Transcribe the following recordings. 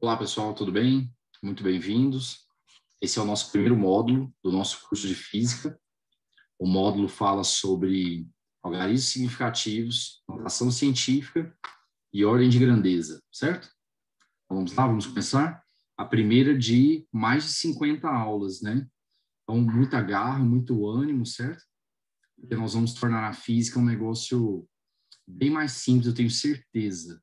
Olá, pessoal, tudo bem? Muito bem-vindos. Esse é o nosso primeiro módulo do nosso curso de Física. O módulo fala sobre algarismos significativos, notação científica e ordem de grandeza, certo? Então, vamos lá, vamos começar? A primeira de mais de 50 aulas, né? Então, muita garra, muito ânimo, certo? Porque nós vamos tornar a física um negócio bem mais simples, eu tenho certeza,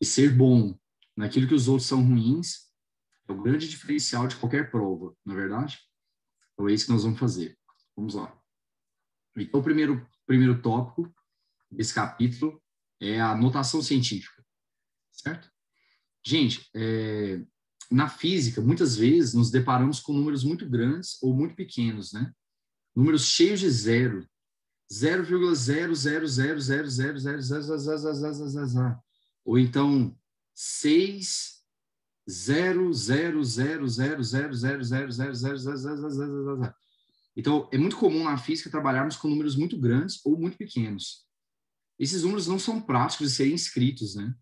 E ser bom naquilo que os outros são ruins é o grande diferencial de qualquer prova, não é verdade? Então é isso que nós vamos fazer. Vamos lá. Então, o primeiro tópico desse capítulo é a notação científica, certo? Gente, na física, muitas vezes nos deparamos com números muito grandes ou muito pequenos, né? Números cheios de zero. 0,00000000000. Ou então 6 0,0000000000000. Então, é muito comum na física trabalharmos com números muito grandes ou muito pequenos. Esses números não são práticos de serem escritos, né?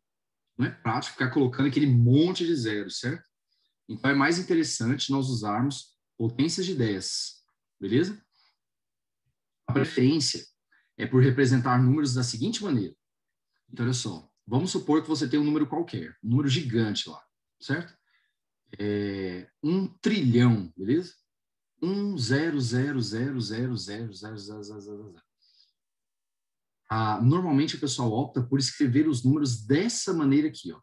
Não é prático ficar colocando aquele monte de zeros, certo? Então, é mais interessante nós usarmos potências de 10, beleza? A preferência é por representar números da seguinte maneira. Então, olha só, vamos supor que você tem um número qualquer, um número gigante lá, certo? 1 trilhão, beleza? 1 0 0 0 0 0 0 0 0 0. Normalmente o pessoal opta por escrever os números dessa maneira aqui, ó.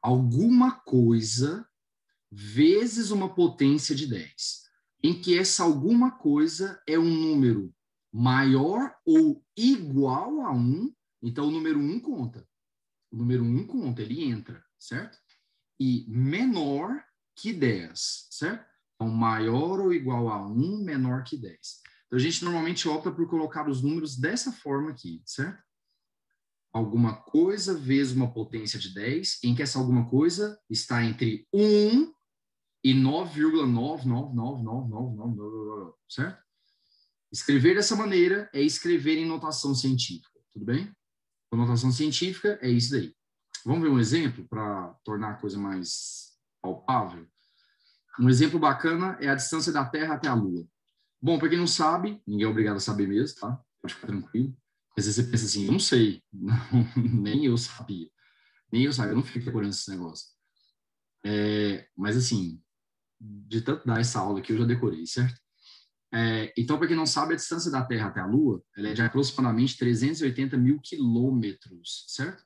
Alguma coisa vezes uma potência de 10, em que essa alguma coisa é um número maior ou igual a 1, então o número 1 conta. O número 1 conta, ele entra, certo? E menor que 10, certo? Então, maior ou igual a 1, menor que 10. Então, a gente normalmente opta por colocar os números dessa forma aqui, certo? Alguma coisa vezes uma potência de 10, em que essa alguma coisa está entre 1 e 9,9999999, certo? Escrever dessa maneira é escrever em notação científica, tudo bem? A notação científica é isso daí. Vamos ver um exemplo para tornar a coisa mais palpável? Um exemplo bacana é a distância da Terra até a Lua. Bom, para quem não sabe, ninguém é obrigado a saber mesmo, tá? Pode ficar tranquilo. Às vezes você pensa assim, eu não sei. Não, nem eu sabia. Nem eu sabia, eu não fico procurando esse negócio. Mas assim, de tanto dar essa aula aqui, eu já decorei, certo? Então, para quem não sabe, a distância da Terra até a Lua ela é de aproximadamente 380 mil quilômetros, certo?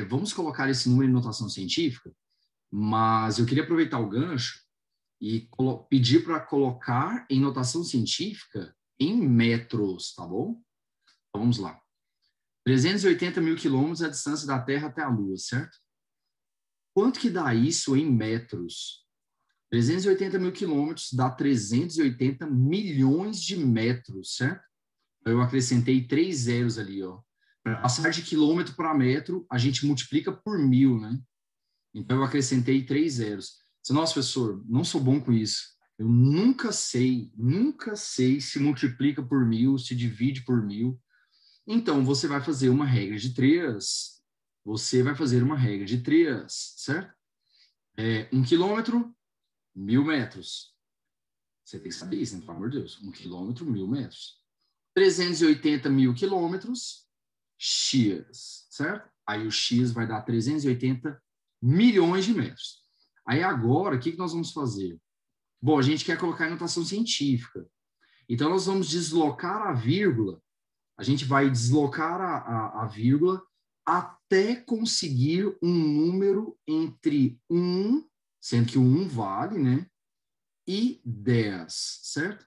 Vamos colocar esse número em notação científica, mas eu queria aproveitar o gancho e pedir para colocar em notação científica em metros, tá bom? Então, vamos lá. 380 mil quilômetros é a distância da Terra até a Lua, certo? Quanto que dá isso em metros? 380 mil quilômetros dá 380 milhões de metros, certo? Eu acrescentei 3 zeros ali, ó. Para passar de quilômetro para metro, a gente multiplica por 1000, né? Então, eu acrescentei 3 zeros. Nossa, professor, não sou bom com isso. Eu nunca sei se multiplica por 1000, se divide por 1000. Então, você vai fazer uma regra de 3. Certo? 1 quilômetro, 1000 metros. Você tem que saber isso, né? Pelo amor de Deus. 1 quilômetro, 1000 metros. 380 mil quilômetros, x, certo? Aí o x vai dar 380 milhões de metros. Aí agora, o que nós vamos fazer? Bom, a gente quer colocar em notação científica. Então, nós vamos deslocar a vírgula. A gente vai deslocar a vírgula até conseguir um número entre 1, sendo que o 1 vale, né? E 10, certo?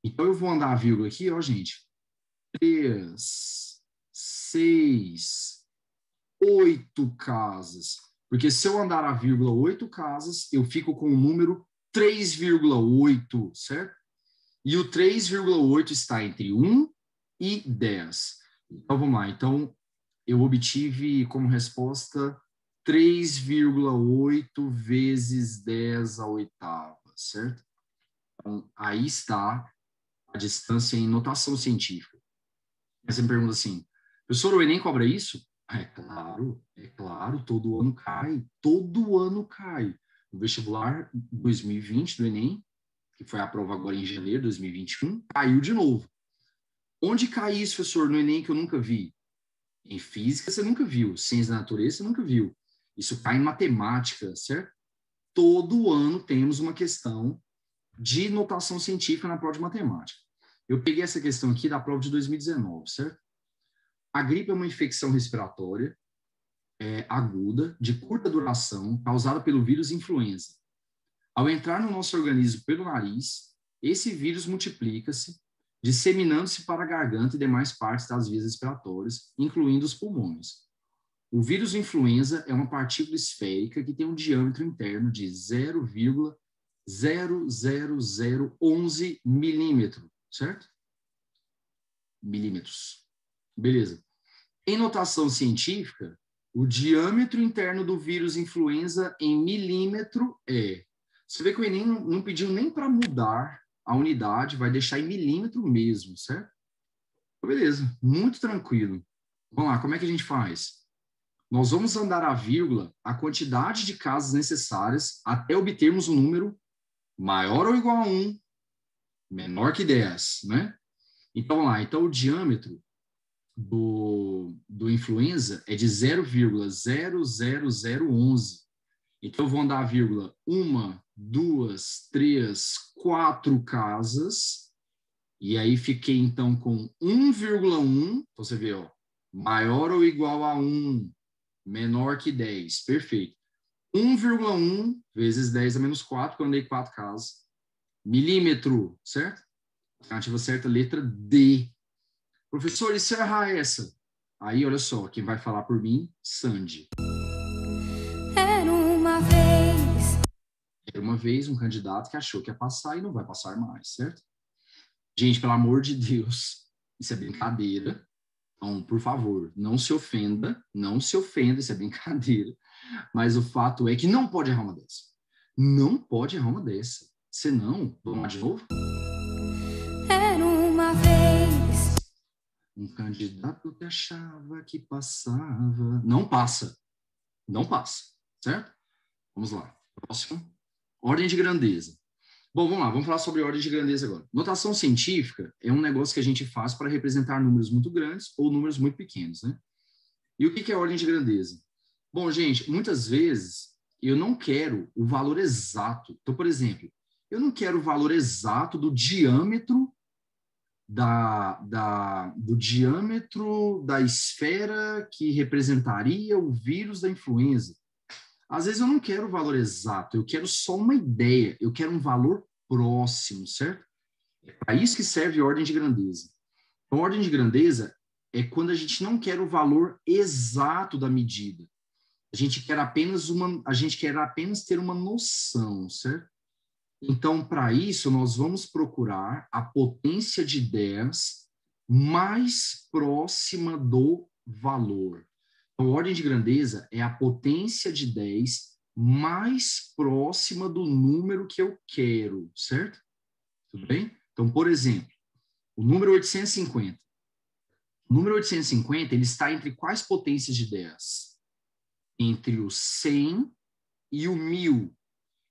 Então, eu vou andar a vírgula aqui, ó, gente. 3, 6, 8 casas. Porque se eu andar a vírgula 8 casas, eu fico com o número 3,8, certo? E o 3,8 está entre 1 e 10. Então, vamos lá. Então, eu obtive como resposta 3,8 vezes 10 à oitava, certo? Então, aí está a distância em notação científica. Aí você me pergunta assim, professor, o Enem cobra isso? É claro, todo ano cai. No vestibular 2020 do Enem, que foi a prova agora em janeiro de 2021, caiu de novo. Onde cai isso, professor, no Enem que eu nunca vi? Em física você nunca viu, ciência da natureza você nunca viu. Isso cai em matemática, certo? Todo ano temos uma questão de notação científica na prova de matemática. Eu peguei essa questão aqui da prova de 2019, certo? A gripe é uma infecção respiratória aguda, de curta duração, causada pelo vírus influenza. Ao entrar no nosso organismo pelo nariz, esse vírus multiplica-se, disseminando-se para a garganta e demais partes das vias respiratórias, incluindo os pulmões. O vírus influenza é uma partícula esférica que tem um diâmetro interno de 0,00011 milímetro, certo? Milímetros. Beleza. Em notação científica, o diâmetro interno do vírus influenza em milímetro é... Você vê que o Enem não pediu nem para mudar a unidade, vai deixar em milímetro mesmo, certo? Beleza, muito tranquilo. Vamos lá, como é que a gente faz? Nós vamos andar a vírgula a quantidade de casas necessárias até obtermos um número maior ou igual a 1, menor que 10, né? Então, vamos lá. Então, o diâmetro do influenza é de 0,00011. Então, eu vou andar a vírgula 1, 2, 3, 4 casas. E aí, fiquei, então, com 1,1. Então, você vê, ó, maior ou igual a 1, menor que 10. Perfeito. 1,1 vezes 10 a menos 4, porque eu andei 4 casas. Milímetro, certo? Alternativa certa, letra D. Professor, e se eu errar essa? Aí, olha só, quem vai falar por mim, Sandy. Era uma vez um candidato que achou que ia passar e não vai passar mais, certo? Gente, pelo amor de Deus, isso é brincadeira. Então, por favor, não se ofenda, isso é brincadeira. Mas o fato é que não pode errar uma dessa. Não pode errar uma dessa. Senão, vamos lá de novo? Era uma vez um candidato que achava que passava. Não passa. Não passa. Certo? Vamos lá. Próximo. Ordem de grandeza. Bom, vamos lá. Vamos falar sobre ordem de grandeza agora. Notação científica é um negócio que a gente faz para representar números muito grandes ou números muito pequenos, né? E o que é ordem de grandeza? Bom, gente, muitas vezes eu não quero o valor exato. Então, por exemplo, eu não quero o valor exato do diâmetro do diâmetro da esfera que representaria o vírus da influenza. Às vezes eu não quero o valor exato, eu quero só uma ideia, eu quero um valor próximo, certo? É para isso que serve a ordem de grandeza. Então, a ordem de grandeza é quando a gente não quer o valor exato da medida. A gente quer apenas ter uma noção, certo? Então, para isso, nós vamos procurar a potência de 10 mais próxima do valor. Então, a ordem de grandeza é a potência de 10 mais próxima do número que eu quero, certo? Tudo bem? Então, por exemplo, o número 850. O número 850, ele está entre quais potências de 10? Entre o 100 e o 1000.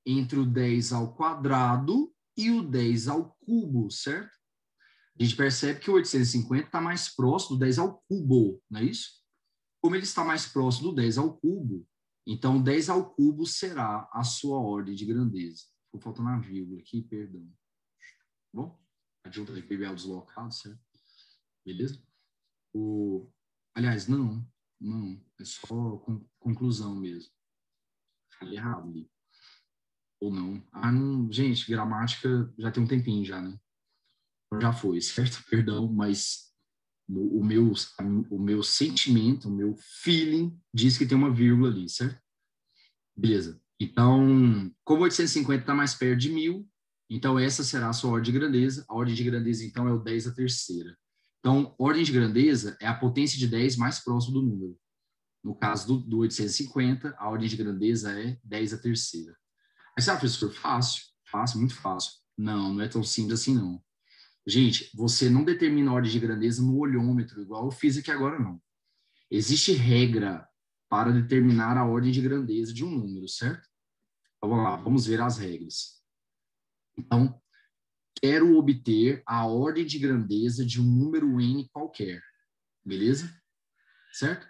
Entre o 10 ao quadrado e o 10 ao cubo, certo? A gente percebe que o 850 está mais próximo do 10 ao cubo, não é isso? Como ele está mais próximo do 10 ao cubo, então 10 ao cubo será a sua ordem de grandeza. Ficou faltando a vírgula aqui, perdão. Bom, adjunta de PBL deslocado, certo? Beleza? Aliás, não, é só conclusão mesmo. Falei errado ali. Ou não. Não. Gente, gramática já tem um tempinho já, né? Já foi, certo? Perdão, mas o meu sentimento, o meu feeling diz que tem uma vírgula ali, certo? Beleza. Então, como 850 está mais perto de 1000, então essa será a sua ordem de grandeza. A ordem de grandeza, então, é o 10 à terceira. Então, ordem de grandeza é a potência de 10 mais próximo do número. No caso do 850, a ordem de grandeza é 10 à terceira. Aí você, professor, fácil, muito fácil. Não é tão simples assim, não. Gente, você não determina a ordem de grandeza no olhômetro, igual eu fiz aqui agora, não. Existe regra para determinar a ordem de grandeza de um número, certo? Então, vamos lá, vamos ver as regras. Então, quero obter a ordem de grandeza de um número n qualquer, beleza? Certo?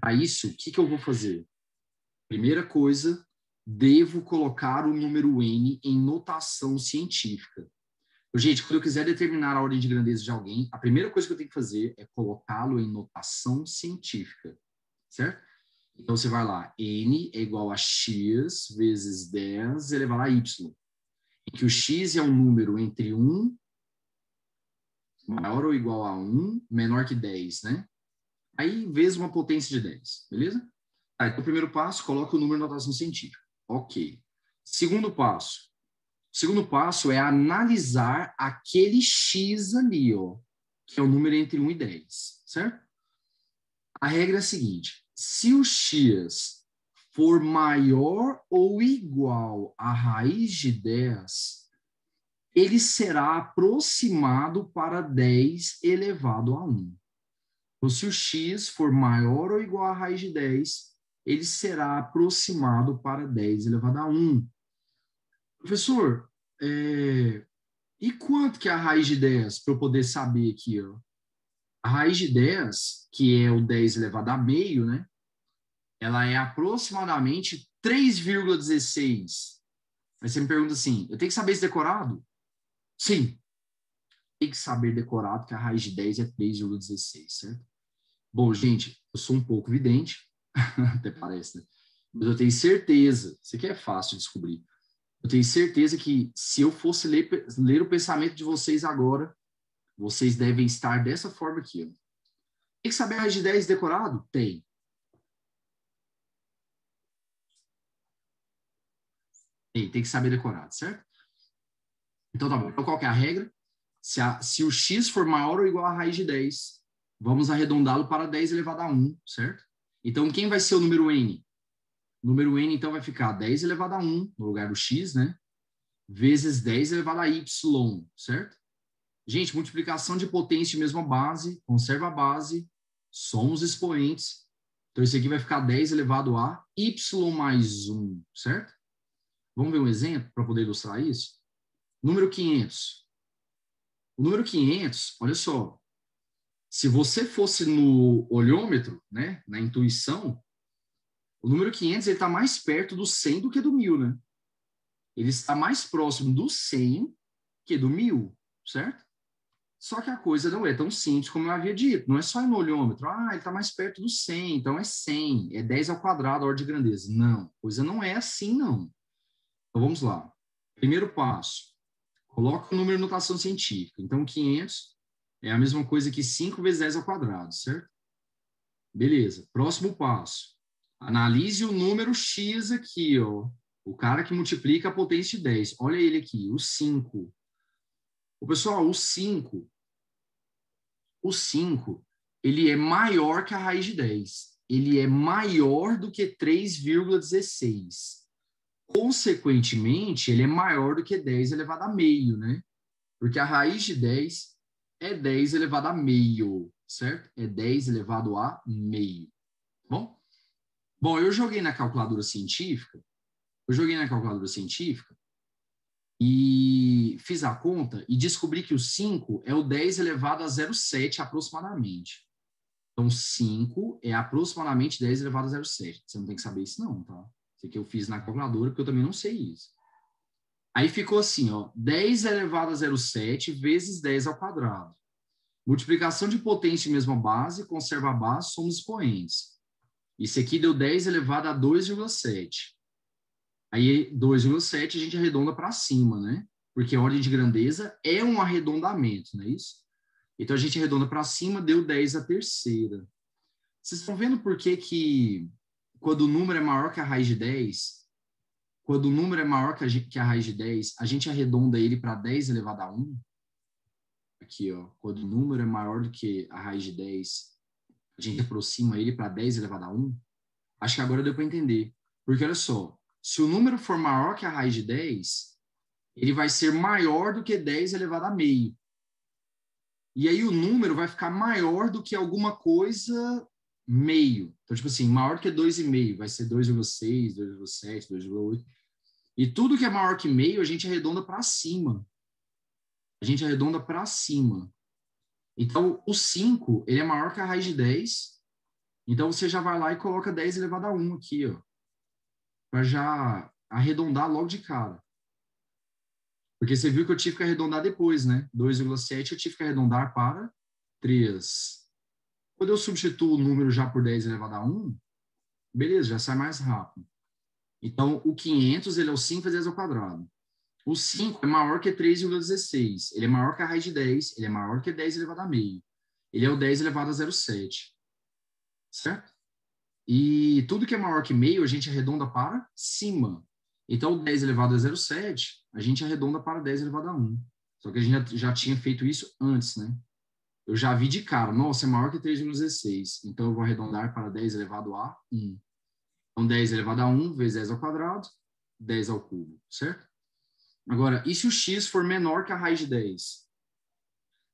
Para isso, o que eu vou fazer? Primeira coisa, devo colocar o número n em notação científica. Gente, quando eu quiser determinar a ordem de grandeza de alguém, a primeira coisa que eu tenho que fazer é colocá-lo em notação científica, certo? Então, você vai lá, n é igual a x vezes 10 elevado a y, em que o x é um número entre 1, maior ou igual a 1, menor que 10, né? Aí, vezes uma potência de 10, beleza? Tá, então, o primeiro passo, coloca o número em notação científica. Ok. Segundo passo. O segundo passo é analisar aquele x ali, ó, que é o número entre 1 e 10, certo? A regra é a seguinte, se o x for maior ou igual à raiz de 10, ele será aproximado para 10 elevado a 1. Então, se o x for maior ou igual à raiz de 10, ele será aproximado para 10 elevado a 1. Professor, e quanto que é a raiz de 10, para eu poder saber aqui, ó? A raiz de 10, que é o 10 elevado a meio, né? Ela é aproximadamente 3,16. Aí você me pergunta assim, eu tenho que saber isso decorado? Sim, tem que saber decorado que a raiz de 10 é 3,16, certo? Bom, gente, eu sou um pouco vidente, até parece, né? Mas eu tenho certeza, isso aqui é fácil de descobrir, eu tenho certeza que se eu fosse ler o pensamento de vocês agora, vocês devem estar dessa forma aqui. Ó. Tem que saber a raiz de 10 decorado? Tem. Tem que saber decorado, certo? Então, tá bom. Então, qual que é a regra? Se o x for maior ou igual à raiz de 10, vamos arredondá-lo para 10 elevado a 1, certo? Então, quem vai ser o número n? O número n, então, vai ficar 10 elevado a 1, no lugar do x, né? Vezes 10 elevado a y, certo? Gente, multiplicação de potência de mesma base, conserva a base, somos expoentes. Então, isso aqui vai ficar 10 elevado a y mais 1, certo? Vamos ver um exemplo para poder ilustrar isso? Número 500. O número 500, olha só, se você fosse no olhômetro, né, na intuição, o número 500 está mais perto do 100 do que do 1000, né? Ele está mais próximo do 100 que do 1000, certo? Só que a coisa não é tão simples como eu havia dito. Não é só ir no olhômetro. Ah, ele está mais perto do 100, então é 100. É 10 ao quadrado a ordem de grandeza. Não, a coisa não é assim, não. Então, vamos lá. Primeiro passo. Coloca o número em notação científica. Então, 500 é a mesma coisa que 5 vezes 10 ao quadrado, certo? Beleza. Próximo passo. Analise o número x aqui, ó. O cara que multiplica a potência de 10. Olha ele aqui, o 5. O pessoal, o 5, ele é maior que a raiz de 10. Ele é maior do que 3,16. Consequentemente, ele é maior do que 10 elevado a meio, né? Porque a raiz de 10 é 10 elevado a meio, certo? É 10 elevado a meio. Bom, eu joguei na calculadora científica, e fiz a conta e descobri que o 5 é o 10 elevado a 0,7 aproximadamente. Então, 5 é aproximadamente 10 elevado a 0,7. Você não tem que saber isso não, tá? Isso aqui eu fiz na calculadora, porque eu também não sei isso. Aí ficou assim, ó, 10 elevado a 0,7 vezes 10 ao quadrado. Multiplicação de potência em mesma base, conserva a base, somos expoentes. Isso aqui deu 10 elevado a 2,7. Aí, 2,7 a gente arredonda para cima, né? Porque a ordem de grandeza é um arredondamento, não é isso? Então, a gente arredonda para cima, deu 10 a terceira. Vocês estão vendo por que quando o número é maior que a raiz de 10, quando o número é maior que a raiz de 10, a gente arredonda ele para 10 elevado a 1? Aqui, ó. Quando o número é maior do que a raiz de 10, a gente aproxima ele para 10 elevado a 1? Acho que agora deu para entender. Porque, olha só, se o número for maior que a raiz de 10, ele vai ser maior do que 10 elevado a meio. E aí o número vai ficar maior do que alguma coisa meio. Então, tipo assim, maior que 2,5 vai ser 2,6, 2,7, 2,8. E tudo que é maior que meio, a gente arredonda para cima. A gente arredonda para cima. Então, o 5, ele é maior que a raiz de 10. Então, você já vai lá e coloca 10 elevado a 1 aqui, ó. Para já arredondar logo de cara. Porque você viu que eu tive que arredondar depois, né? 2,7 eu tive que arredondar para 3. Quando eu substituo o número já por 10 elevado a 1, beleza, já sai mais rápido. Então, o 500, ele é o 5 vezes 10 ao quadrado. O 5 é maior que 3,16. Ele é maior que a raiz de 10. Ele é maior que 10 elevado a meio. Ele é o 10 elevado a 0,7. Certo? E tudo que é maior que meio, a gente arredonda para cima. Então, o 10 elevado a 0,7, a gente arredonda para 10 elevado a 1. Só que a gente já tinha feito isso antes, né? Eu já vi de cara, nossa, é maior que 3,16. Então, eu vou arredondar para 10 elevado a 1. Então, 10 elevado a 1 vezes 10 ao quadrado, 10 ao cubo, certo? Agora, e se o x for menor que a raiz de 10?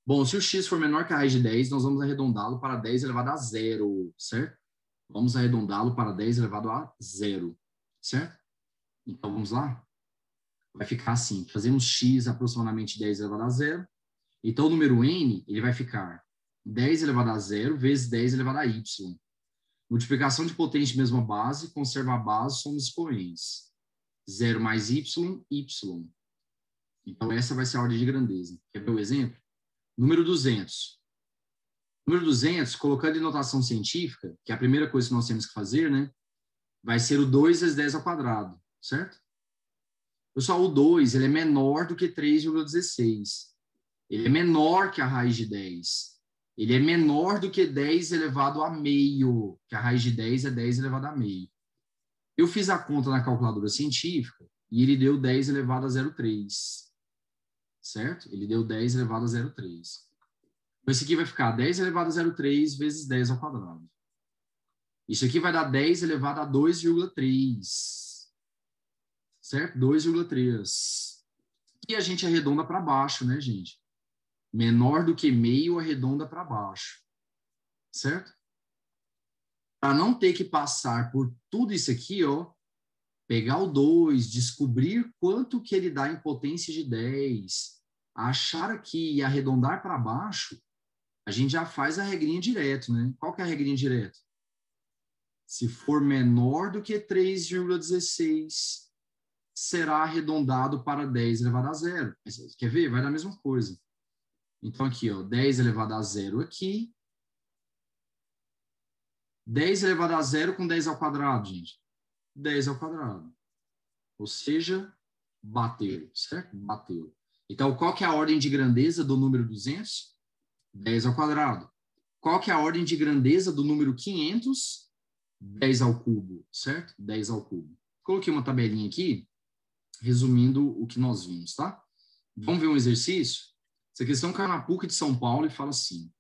Bom, se o x for menor que a raiz de 10, nós vamos arredondá-lo para 10 elevado a 0, certo? Vamos arredondá-lo para 10 elevado a 0, certo? Então, vamos lá? Vai ficar assim, fazemos x aproximadamente 10 elevado a 0. Então, o número n, ele vai ficar 10 elevado a 0 vezes 10 elevado a y. Multiplicação de potência de mesma base, conserva a base, somos expoentes. 0 mais y, y. Então, essa vai ser a ordem de grandeza. Quer ver o exemplo? Número 200. Número 200, colocando em notação científica, que é a primeira coisa que nós temos que fazer, né? Vai ser o 2 vezes 10 ao quadrado, certo? Pessoal, o 2, ele é menor do que 3,16. Ele é menor que a raiz de 10. Ele é menor do que 10 elevado a meio, que a raiz de 10 é 10 elevado a meio. Eu fiz a conta na calculadora científica e ele deu 10 elevado a 0,3. Certo? Ele deu 10 elevado a 0,3. Então, esse aqui vai ficar 10 elevado a 0,3 vezes 10 ao quadrado. Isso aqui vai dar 10 elevado a 2,3. Certo? 2,3. E a gente arredonda para baixo, né, gente? Menor do que meio, arredonda para baixo. Certo? Para não ter que passar por tudo isso aqui, ó, pegar o 2, descobrir quanto que ele dá em potência de 10, achar aqui e arredondar para baixo, a gente já faz a regrinha direto, né? Qual que é a regrinha direto? Se for menor do que 3,16, será arredondado para 10 elevado a 0. Quer ver? Vai dar a mesma coisa. Então, aqui, ó, 10 elevado a 0 aqui. 10 elevado a 0 com 10 ao quadrado, gente. 10 ao quadrado. Ou seja, bateu, certo? Bateu. Então, qual que é a ordem de grandeza do número 200? 10 ao quadrado. Qual que é a ordem de grandeza do número 500? 10 ao cubo, certo? 10 ao cubo. Coloquei uma tabelinha aqui, resumindo o que nós vimos, tá? Vamos ver um exercício? Essa questão caiu na PUC de São Paulo e fala assim: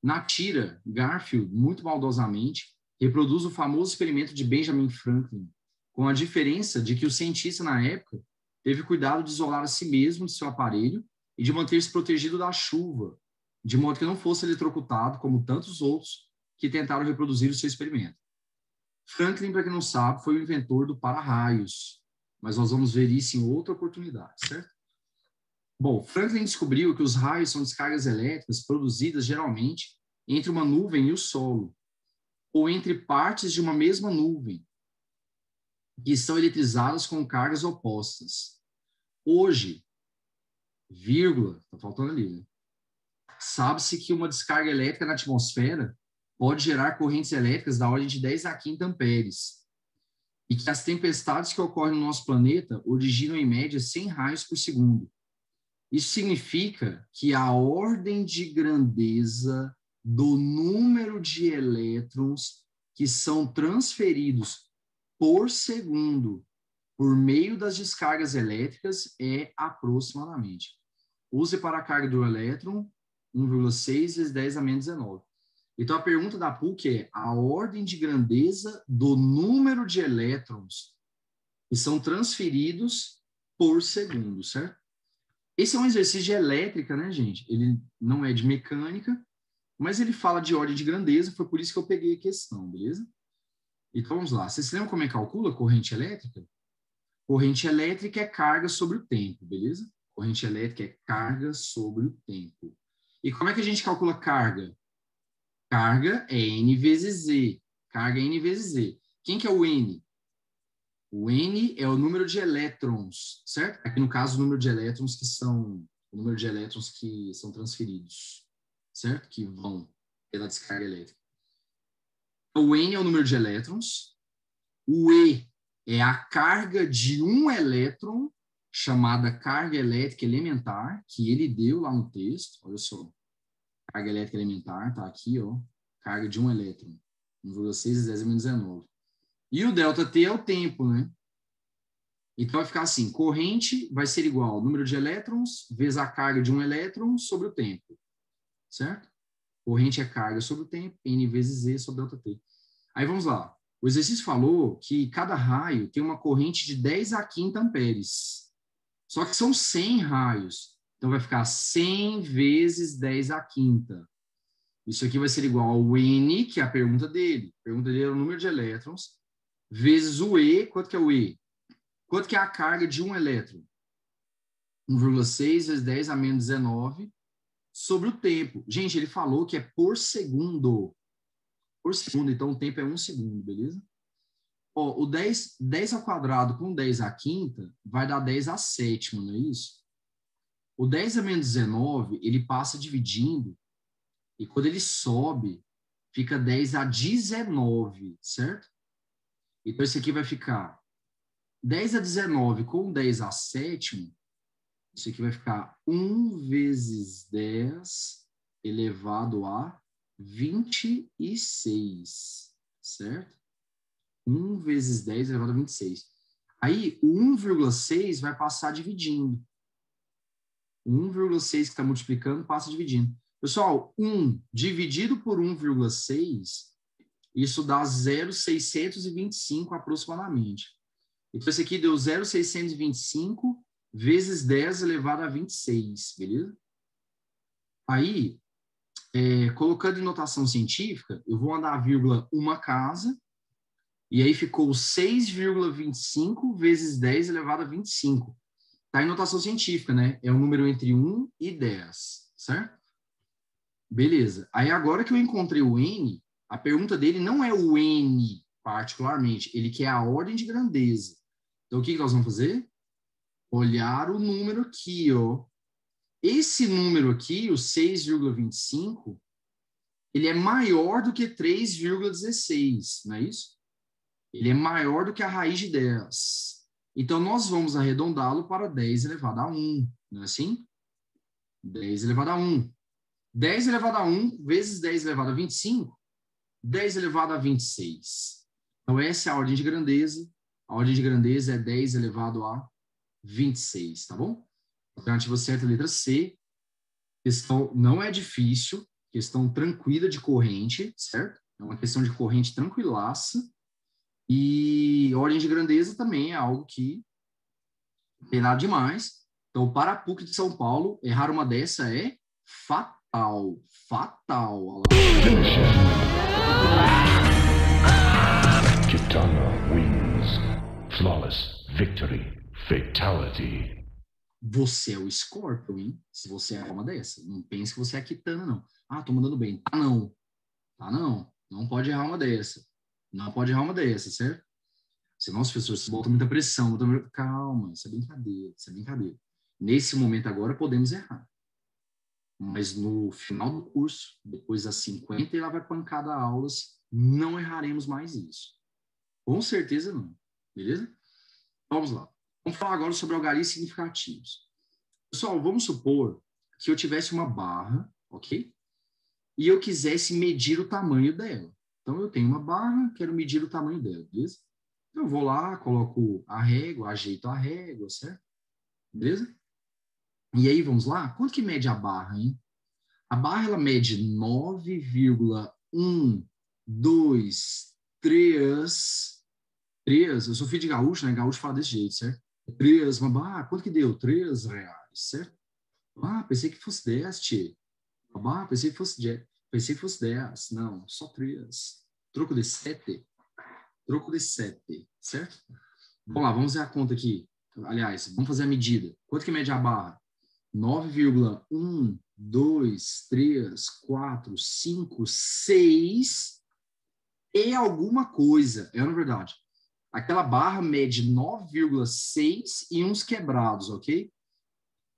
na tira, Garfield, muito maldosamente, reproduz o famoso experimento de Benjamin Franklin, com a diferença de que o cientista, na época, teve cuidado de isolar a si mesmo de seu aparelho e de manter-se protegido da chuva, de modo que não fosse eletrocutado, como tantos outros que tentaram reproduzir o seu experimento. Franklin, para quem não sabe, foi o inventor do para-raios, mas nós vamos ver isso em outra oportunidade, certo? Bom, Franklin descobriu que os raios são descargas elétricas produzidas geralmente entre uma nuvem e o solo, ou entre partes de uma mesma nuvem, que são eletrizadas com cargas opostas. Hoje, vírgula, está faltando ali, né? Sabe-se que uma descarga elétrica na atmosfera pode gerar correntes elétricas da ordem de 10 a 15 amperes, e que as tempestades que ocorrem no nosso planeta originam em média 100 raios por segundo. Isso significa que a ordem de grandeza do número de elétrons que são transferidos por segundo por meio das descargas elétricas é aproximadamente. Use para a carga do elétron 1,6 vezes 10 a menos 19. Então, a pergunta da PUC é a ordem de grandeza do número de elétrons que são transferidos por segundo, certo? Esse é um exercício de elétrica, né, gente? Ele não é de mecânica, mas ele fala de ordem de grandeza, foi por isso que eu peguei a questão, beleza? Então, vamos lá. Vocês se lembram como é que calcula corrente elétrica? Corrente elétrica é carga sobre o tempo, beleza? Corrente elétrica é carga sobre o tempo. E como é que a gente calcula carga? Carga é N vezes Z. Carga é N vezes Z. Quem que é o N? O N é o número de elétrons, certo? Aqui no caso, o número de elétrons que são transferidos, certo? Que vão pela descarga elétrica. O N é o número de elétrons. O E é a carga de um elétron, chamada carga elétrica elementar, que ele deu lá no texto. Olha só. Carga elétrica elementar, tá aqui, ó. Carga de um elétron. 1,6 × 10⁻⁹. E o ΔT é o tempo, né? Então vai ficar assim, corrente vai ser igual ao número de elétrons vezes a carga de um elétron sobre o tempo. Certo? Corrente é carga sobre o tempo, N vezes Z sobre ΔT. Aí vamos lá. O exercício falou que cada raio tem uma corrente de 10 a 5 amperes. Só que são 100 raios. Então vai ficar 100 vezes 10 a 5. Isso aqui vai ser igual ao N, que é a pergunta dele. A pergunta dele é o número de elétrons, vezes o E. Quanto que é o E? Quanto que é a carga de um elétron? 1,6 vezes 10 a menos 19 sobre o tempo. Gente, ele falou que é por segundo. Por segundo, então o tempo é 1 segundo, beleza? Ó, o 10 ao quadrado com 10 à quinta vai dar 10 à sétima, não é isso? O 10 a menos 19, ele passa dividindo, e quando ele sobe, fica 10 a 19, certo? Então, isso aqui vai ficar 10 a 19 com 10 à sétima, isso aqui vai ficar 1 vezes 10 elevado a 26, certo? 1 vezes 10 elevado a 26. Aí, o 1,6 vai passar dividindo. O 1,6 que está multiplicando passa dividindo. Pessoal, 1 dividido por 1,6, isso dá 0,625 aproximadamente. Então, esse aqui deu 0,625 vezes 10 elevado a 26, beleza? Aí, colocando em notação científica, eu vou andar a vírgula uma casa, e aí ficou 6,25 vezes 10 elevado a 25. Está em notação científica, né? É um número entre 1 e 10, certo? Beleza. Aí agora que eu encontrei o N, a pergunta dele não é o N particularmente, ele quer a ordem de grandeza. Então, o que nós vamos fazer? Olhar o número aqui, ó. Esse número aqui, o 6,25, ele é maior do que 3,16, não é isso? Ele é maior do que a raiz de 10. Então, nós vamos arredondá-lo para 10 elevado a 1, não é assim? 10 elevado a 1. 10 elevado a 1 vezes 10 elevado a 25, 10 elevado a 26. Então, essa é a ordem de grandeza. A ordem de grandeza é 10 elevado a 26, tá bom? Alternativa certa, letra C. Questão não é difícil, questão tranquila de corrente, certo? É uma questão de corrente tranquilaça. E ordem de grandeza também é algo que não tem nada demais. Então, para a PUC de São Paulo, errar uma dessa é fatal. Fatal. Kitana wins. Flawless victory. Fatality. Você é o Scorpion, hein? Se você errar uma dessa. Não pense que você é a Kitana, não. Ah, tô mandando bem. Tá não. Tá não. Não pode errar uma dessa. Não pode errar uma dessa, certo? Senão os professores botam muita pressão. Calma, isso é brincadeira. Isso é brincadeira. Nesse momento agora podemos errar. Mas no final do curso, depois das 50 e lá vai pancada aulas, não erraremos mais isso. Com certeza não. Beleza? Vamos lá. Vamos falar agora sobre algarismos significativos. Pessoal, vamos supor que eu tivesse uma barra, ok? E eu quisesse medir o tamanho dela. Então, eu tenho uma barra, quero medir o tamanho dela, beleza? Então, eu vou lá, coloco a régua, ajeito a régua, certo? Beleza? E aí, vamos lá? Quanto que mede a barra, hein? A barra, ela mede 9,123. Eu sou filho de gaúcho, né? Gaúcho fala desse jeito, certo? 3, uma barra, quanto que deu? R$3, certo? Ah, pensei que fosse 10, tchê. Ah, pensei que fosse 10. Pensei que fosse 10. Não, só 3. Troco de 7. Troco de 7, certo? Vamos lá, vamos fazer a conta aqui. Aliás, vamos fazer a medida. Quanto que mede a barra? 9,1, 2, 3, 4, 5, 6 e alguma coisa. É, na verdade. Aquela barra mede 9,6 e uns quebrados, ok?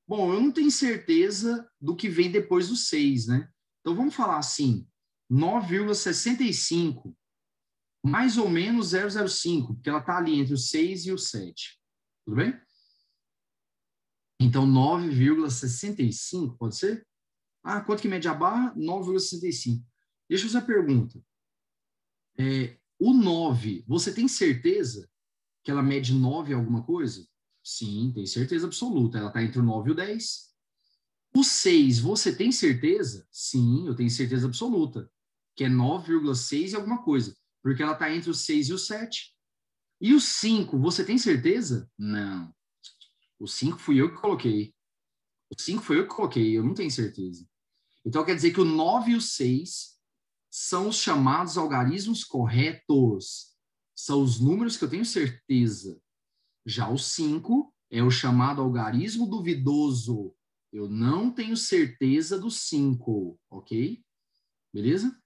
Bom, eu não tenho certeza do que vem depois do 6, né? Então, vamos falar assim, 9,65, mais ou menos 0,05, porque ela está ali entre o 6 e o 7. Tudo bem? Então, 9,65, pode ser? Ah, quanto que mede a barra? 9,65. Deixa eu fazer a pergunta. O 9, você tem certeza que ela mede 9 alguma coisa? Sim, tem certeza absoluta. Ela está entre o 9 e o 10. O 6, você tem certeza? Sim, eu tenho certeza absoluta. Que é 9,6 e alguma coisa. Porque ela está entre o 6 e o 7. E o 5, você tem certeza? Não. O 5 fui eu que coloquei. O 5 foi eu que coloquei, eu não tenho certeza. Então quer dizer que o 9 e o 6 são os chamados algarismos corretos. São os números que eu tenho certeza. Já o 5 é o chamado algarismo duvidoso. Eu não tenho certeza do 5, ok? Beleza?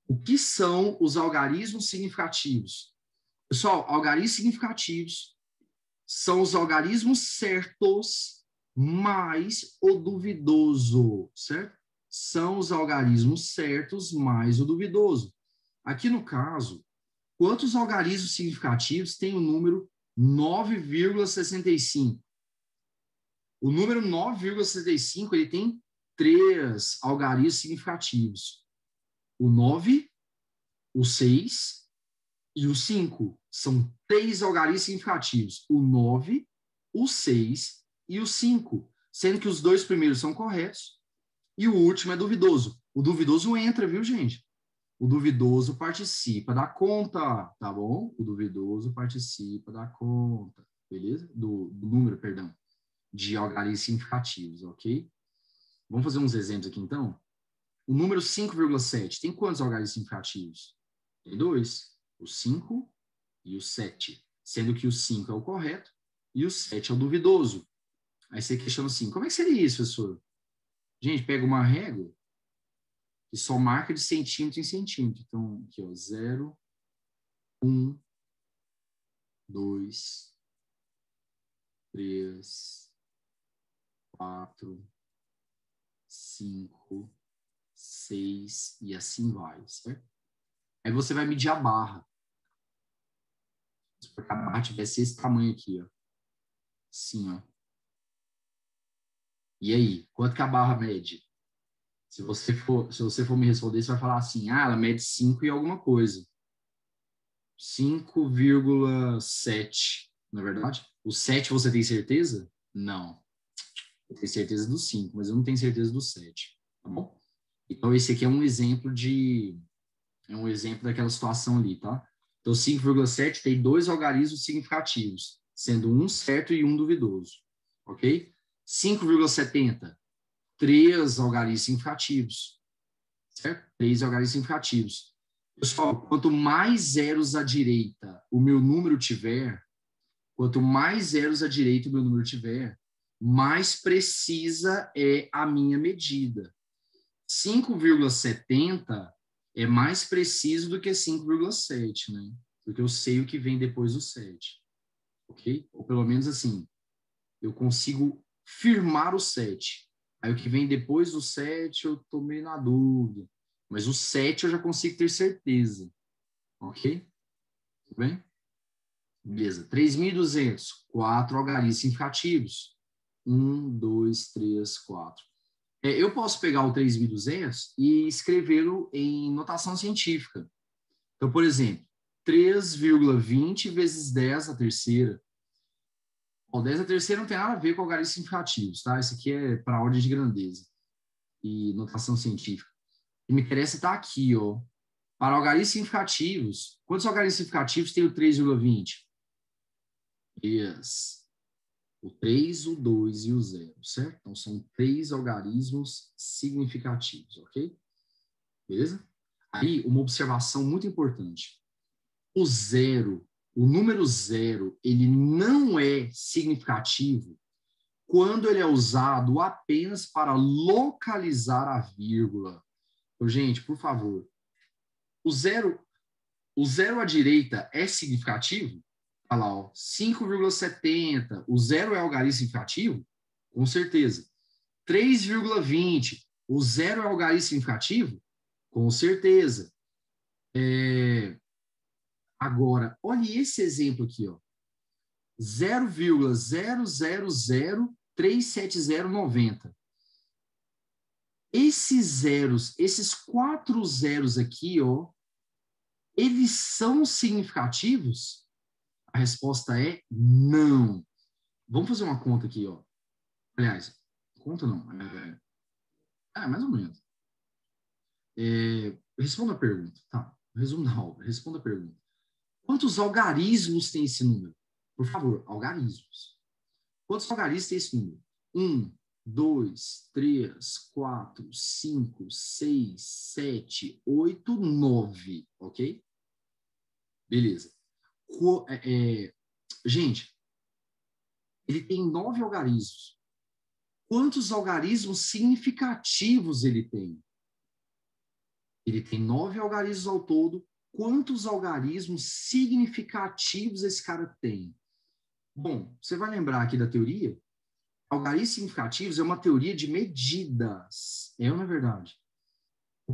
O que são os algarismos significativos? Pessoal, algarismos significativos são os algarismos certos mais o duvidoso, certo? São os algarismos certos mais o duvidoso. Aqui no caso, quantos algarismos significativos tem o número 9,65? O número 9,65 ele tem 3 algarismos significativos. O 9, o 6 e o 5. São 3 algarismos significativos. O 9, o 6 e o 5. Sendo que os 2 primeiros são corretos e o último é duvidoso. O duvidoso entra, viu, gente? O duvidoso participa da conta, tá bom? O duvidoso participa da conta, beleza? Do número, perdão, de algarismos significativos, ok? Vamos fazer uns exemplos aqui, então? O número 5,7 tem quantos algarismos significativos? Tem 2, o 5 e o 7, sendo que o 5 é o correto e o 7 é o duvidoso. Aí você questiona assim, como é que seria isso, professor? Gente, pega uma régua que só marca de centímetro em centímetro. Então, aqui, ó, 0, 1, 2, 3, 4, 5, 6 e assim vai, certo? Aí você vai medir a barra. Se a barra tivesse esse tamanho aqui, ó. Assim, ó. E aí, quanto que a barra mede? Se você for me responder, você vai falar assim, ah, ela mede 5 e alguma coisa. 5,7, não é verdade? O 7 você tem certeza? Não. Eu tenho certeza do 5, mas eu não tenho certeza do 7, tá bom? Então esse aqui é um exemplo daquela situação ali, tá? Então 5,7 tem 2 algarismos significativos, sendo um certo e um duvidoso, ok? 5,70, 3 algarismos significativos, certo? 3 algarismos significativos. Pessoal, quanto mais zeros à direita o meu número tiver, quanto mais zeros à direita o meu número tiver, mais precisa é a minha medida. 5,70 é mais preciso do que 5,7, né? Porque eu sei o que vem depois do 7, ok? Ou pelo menos assim, eu consigo firmar o 7. Aí o que vem depois do 7 eu tô meio na dúvida. Mas o 7 eu já consigo ter certeza, ok? Tudo bem? Beleza. 3.200, 4 algarismos significativos. 1, 2, 3, 4. Eu posso pegar o 3.200 e escrevê-lo em notação científica. Então, por exemplo, 3,20 vezes 10 à terceira. O 10 à terceira não tem nada a ver com algarismos significativos, tá? Isso aqui é para ordem de grandeza e notação científica. O que me interessa está aqui, ó. Para algarismos significativos, quantos algarismos significativos tem o 3,20? O 3, o 2 e o 0, certo? Então, são 3 algarismos significativos, ok? Beleza? Aí, uma observação muito importante. O número zero, ele não é significativo quando ele é usado apenas para localizar a vírgula. Então, gente, por favor, o zero à direita é significativo? Olha lá, ó, 5,70. O zero é algarismo significativo? Com certeza. 3,20. O zero é algarismo significativo? Com certeza. Agora, olha esse exemplo aqui, ó. 0,0003790. Esses zeros, esses 4 zeros aqui, ó, eles são significativos? A resposta é não. Vamos fazer uma conta aqui, ó. Aliás, conta não. Mais ou menos. Responda a pergunta. Tá, resumo da aula. Responda a pergunta. Quantos algarismos tem esse número? Por favor, algarismos. Quantos algarismos tem esse número? 1, 2, 3, 4, 5, 6, 7, 8, 9. Ok? Beleza. Gente, ele tem 9 algarismos. Quantos algarismos significativos ele tem? Ele tem 9 algarismos ao todo. Quantos algarismos significativos esse cara tem? Bom, você vai lembrar aqui da teoria? Algarismos significativos é uma teoria de medidas. É ou não é verdade?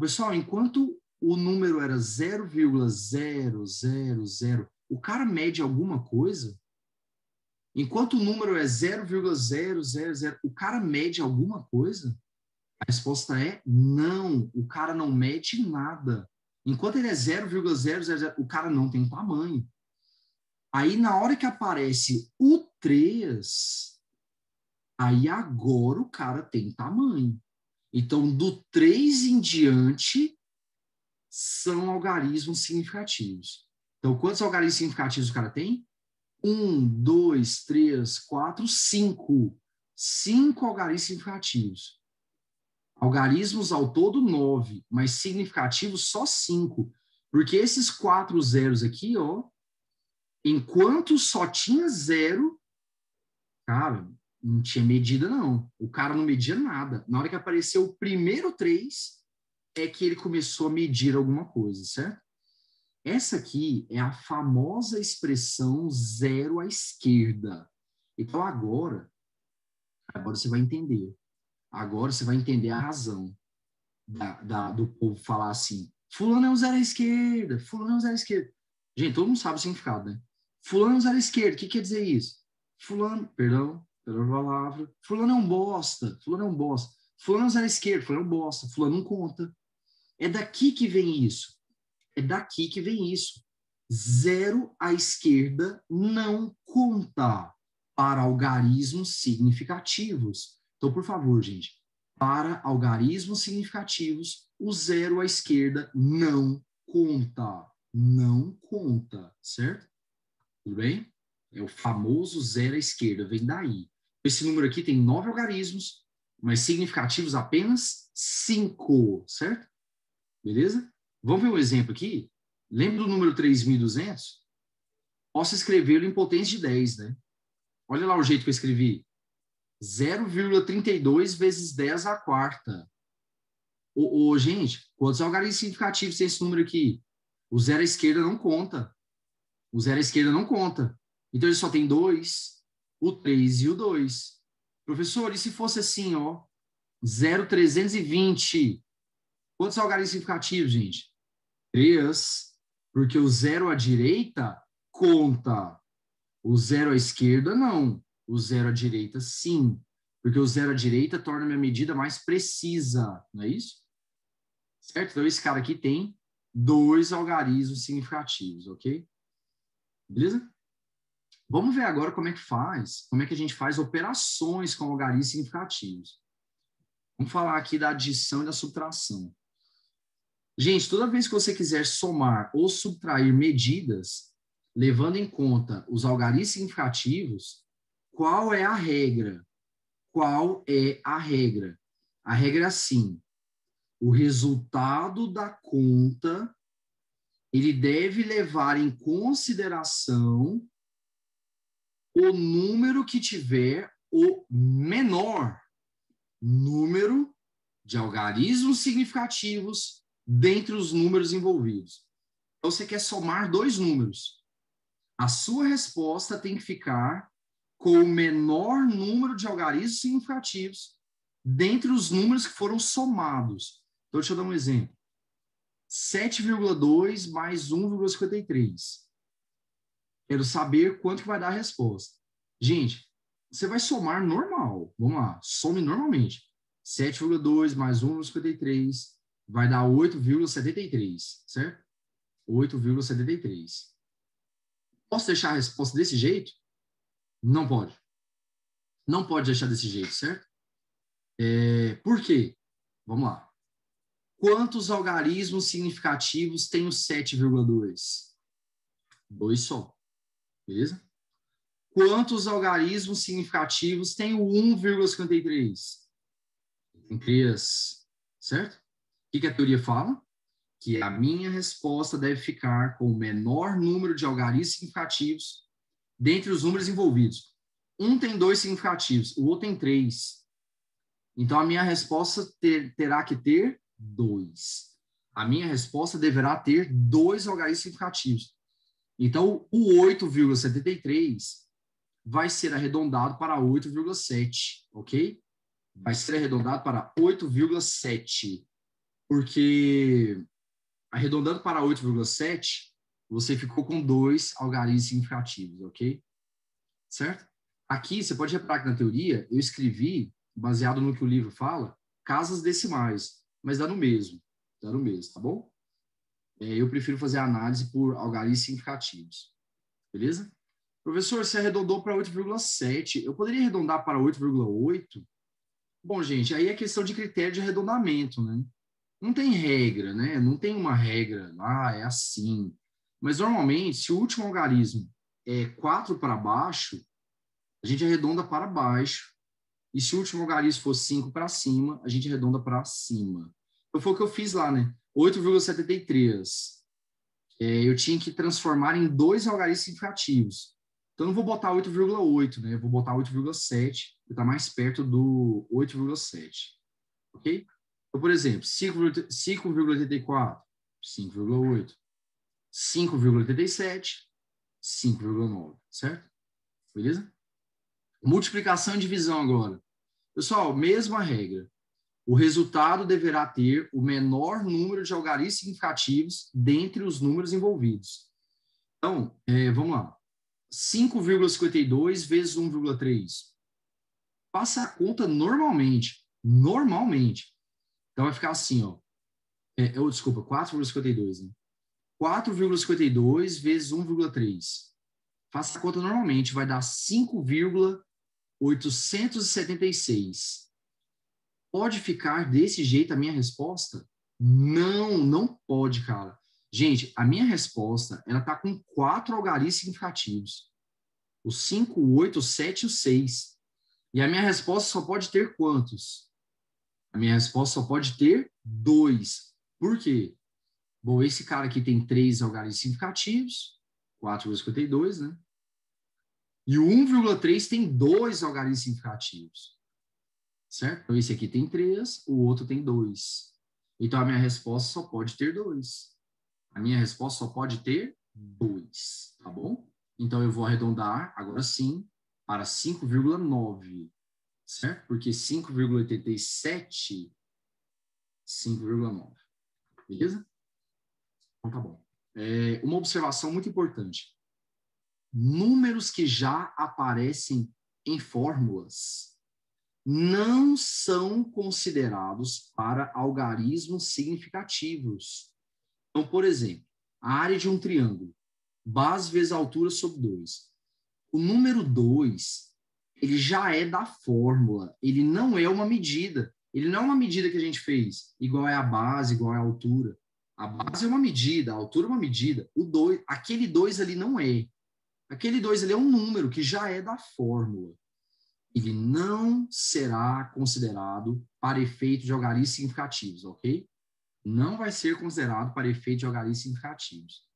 Pessoal, enquanto o número era 0,000, o cara mede alguma coisa? Enquanto o número é 0,000, o cara mede alguma coisa? A resposta é não, o cara não mede nada. Enquanto ele é 0,000, o cara não tem tamanho. Aí, na hora que aparece o 3, aí agora o cara tem tamanho. Então, do 3 em diante, são algarismos significativos. Então, quantos algarismos significativos o cara tem? 1, 2, 3, 4, 5. 5 algarismos significativos. Algarismos ao todo 9, mas significativos só 5. Porque esses 4 zeros aqui, ó, enquanto só tinha 0, cara, não tinha medida não. O cara não media nada. Na hora que apareceu o primeiro 3, é que ele começou a medir alguma coisa, certo? Essa aqui é a famosa expressão zero à esquerda. Então agora você vai entender. Agora você vai entender a razão do povo falar assim, fulano é um zero à esquerda, fulano é um zero à esquerda. Gente, todo mundo sabe o significado, né? Fulano é um zero à esquerda, o que quer dizer isso? Fulano, perdão pela palavra, fulano é um bosta, fulano é um bosta. Fulano é um zero à esquerda, fulano é um bosta, fulano não conta. É daqui que vem isso. É daqui que vem isso. Zero à esquerda não conta para algarismos significativos. Então, por favor, gente, para algarismos significativos, o zero à esquerda não conta. Não conta, certo? Tudo bem? É o famoso zero à esquerda, vem daí. Esse número aqui tem 9 algarismos, mas significativos apenas 5, certo? Beleza? Vamos ver um exemplo aqui? Lembra do número 3.200? Posso escrevê-lo em potência de 10, né? Olha lá o jeito que eu escrevi. 0,32 vezes 10 à quarta. Gente, quantos algarismos significativos tem esse número aqui? O zero à esquerda não conta. O zero à esquerda não conta. Então, ele só tem 2, o 3 e o 2. Professor, e se fosse assim, ó? 0,320. Quantos algarismos significativos, gente? 3, porque o zero à direita conta. O zero à esquerda, não. O zero à direita, sim. Porque o zero à direita torna a minha medida mais precisa, não é isso? Certo? Então, esse cara aqui tem 2 algarismos significativos, ok? Beleza? Vamos ver agora como é que a gente faz operações com algarismos significativos. Vamos falar aqui da adição e da subtração. Gente, toda vez que você quiser somar ou subtrair medidas, levando em conta os algarismos significativos, qual é a regra? Qual é a regra? A regra é assim. o resultado da conta, ele deve levar em consideração o número que tiver o menor número de algarismos significativos dentre os números envolvidos. Então, você quer somar dois números. A sua resposta tem que ficar com o menor número de algarismos significativos dentre os números que foram somados. Então, deixa eu dar um exemplo. 7,2 mais 1,53. Quero saber quanto que vai dar a resposta. Gente, você vai somar normal. Vamos lá, some normalmente. 7,2 mais 1,53 vai dar 8,73, certo? 8,73. Posso deixar a resposta desse jeito? Não pode. Não pode deixar desse jeito, certo? Por quê? Vamos lá. Quantos algarismos significativos tem o 7,2? 2 só. Beleza? Quantos algarismos significativos tem o 1,53? Tem 3. Certo? O que a teoria fala? Que a minha resposta deve ficar com o menor número de algarismos significativos dentre os números envolvidos. Um tem 2 significativos, o outro tem 3. Então, a minha resposta terá que ter 2. A minha resposta deverá ter 2 algarismos significativos. Então, o 8,73 vai ser arredondado para 8,7, ok? Vai ser arredondado para 8,7, porque arredondando para 8,7, você ficou com 2 algarismos significativos, ok? Certo? Aqui, você pode reparar que na teoria, eu escrevi, baseado no que o livro fala, casas decimais, mas dá no mesmo, tá bom? Eu prefiro fazer a análise por algarismos significativos, beleza? Professor, você arredondou para 8,7, eu poderia arredondar para 8,8? Bom, gente, aí é questão de critério de arredondamento, né? Não tem regra, né? Não tem uma regra, é assim. Mas, normalmente, se o último algarismo é 4 para baixo, a gente arredonda para baixo. E se o último algarismo for 5 para cima, a gente arredonda para cima. Então, foi o que eu fiz lá, né? 8,73. Eu tinha que transformar em 2 algarismos significativos. Então, eu não vou botar 8,8, né? Eu vou botar 8,7, que está mais perto do 8,7. Ok? Então, por exemplo, 5,84, 5,8. 5,87, 5,9, certo? Beleza? Multiplicação e divisão agora. Pessoal, mesma regra. O resultado deverá ter o menor número de algarismos significativos dentre os números envolvidos. Então, vamos lá. 5,52 vezes 1,3. Faça a conta normalmente. Normalmente. Então, vai ficar assim, ó. Desculpa, 4,52, né? 4,52 vezes 1,3. Faça a conta normalmente, vai dar 5,876. Pode ficar desse jeito a minha resposta? Não, não pode, cara. Gente, a minha resposta, ela tá com 4 algarismos significativos. O 5, o 8, o 7 e o 6. E a minha resposta só pode ter quantos? A minha resposta só pode ter 2. Por quê? Bom, esse cara aqui tem 3 algarismos significativos, 4,52, né? E o 1,3 tem 2 algarismos significativos, certo? Então, esse aqui tem 3, o outro tem 2. Então, a minha resposta só pode ter 2. A minha resposta só pode ter 2, tá bom? Então, eu vou arredondar, agora sim, para 5,9, certo? Porque 5,87, 5,9. Beleza? Então, tá bom. Uma observação muito importante. Números que já aparecem em fórmulas não são considerados para algarismos significativos. Então, por exemplo, a área de um triângulo, base vezes altura sobre 2. O número 2, ele já é da fórmula, ele não é uma medida. Ele não é uma medida que a gente fez, igual é a base, igual é a altura. A base é uma medida, a altura é uma medida. Aquele 2 ali não é. Aquele 2 ali é um número que já é da fórmula. ele não será considerado para efeito de algarismos significativos, ok? Não vai ser considerado para efeito de algarismos significativos.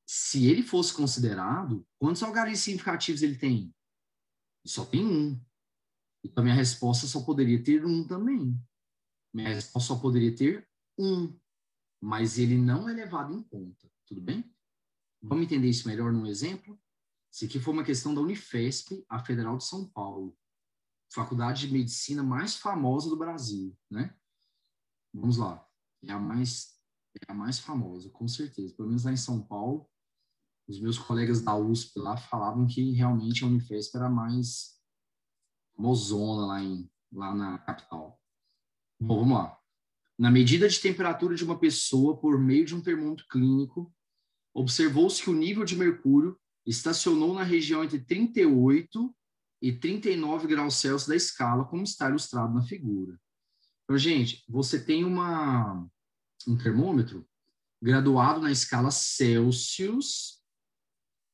Se ele fosse considerado, quantos algarismos significativos ele tem? Ele só tem um. Então, minha resposta só poderia ter um também. Minha resposta só poderia ter um. Mas ele não é levado em conta. Tudo bem? Vamos entender isso melhor num exemplo? Isso aqui foi uma questão da Unifesp, a Federal de São Paulo. Faculdade de Medicina mais famosa do Brasil, né? Vamos lá. É a mais famosa, com certeza. Pelo menos lá em São Paulo, os meus colegas da USP lá falavam que realmente a Unifesp era mais famosona lá na capital. Bom, vamos lá. Na medida de temperatura de uma pessoa por meio de um termômetro clínico, observou-se que o nível de mercúrio estacionou na região entre 38 e 39 graus Celsius da escala, como está ilustrado na figura. Então, gente, você tem um termômetro graduado na escala Celsius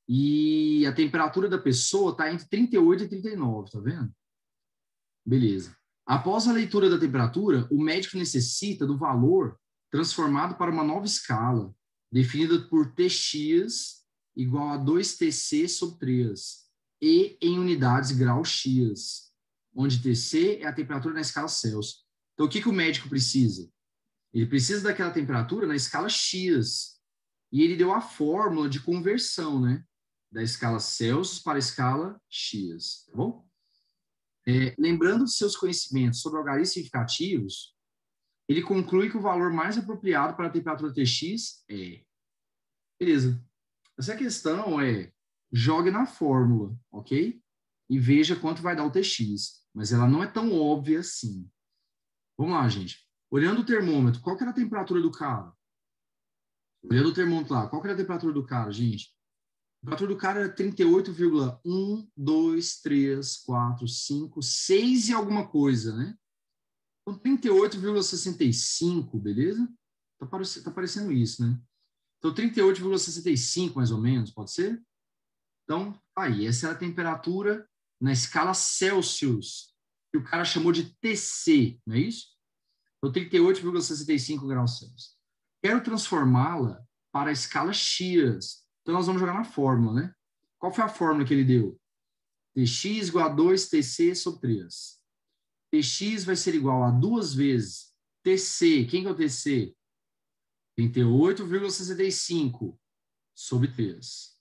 e a temperatura da pessoa está entre 38 e 39, tá vendo? Beleza. Após a leitura da temperatura, o médico necessita do valor transformado para uma nova escala, definida por Tx igual a 2Tc sobre 3, e em unidades grau-X, onde Tc é a temperatura na escala Celsius. Então, o que o médico precisa? Ele precisa daquela temperatura na escala X. E ele deu a fórmula de conversão, né? Da escala Celsius para a escala X, tá bom? Lembrando dos seus conhecimentos sobre algarismos significativos, ele conclui que o valor mais apropriado para a temperatura Tx é... Beleza. Essa questão jogue na fórmula, ok? E veja quanto vai dar o Tx. Mas ela não é tão óbvia assim. Vamos lá, gente. Olhando o termômetro, qual que era a temperatura do cara? Olhando o termômetro lá, qual que era a temperatura do cara, gente? A temperatura do cara era 38,1, 2, 3, 4, 5, 6 e alguma coisa, né? Então, 38,65, beleza? Tá parecendo isso, né? Então, 38,65 mais ou menos, pode ser? Então, aí, essa era a temperatura na escala Celsius, que o cara chamou de TC, não é isso? Então, 38,65 graus Celsius. Quero transformá-la para a escala X. Então, nós vamos jogar na fórmula, né? Qual foi a fórmula que ele deu? Tx igual a 2Tc sobre 3. Tx vai ser igual a 2 vezes Tc. Quem que é o Tc? 38,65 sobre 3.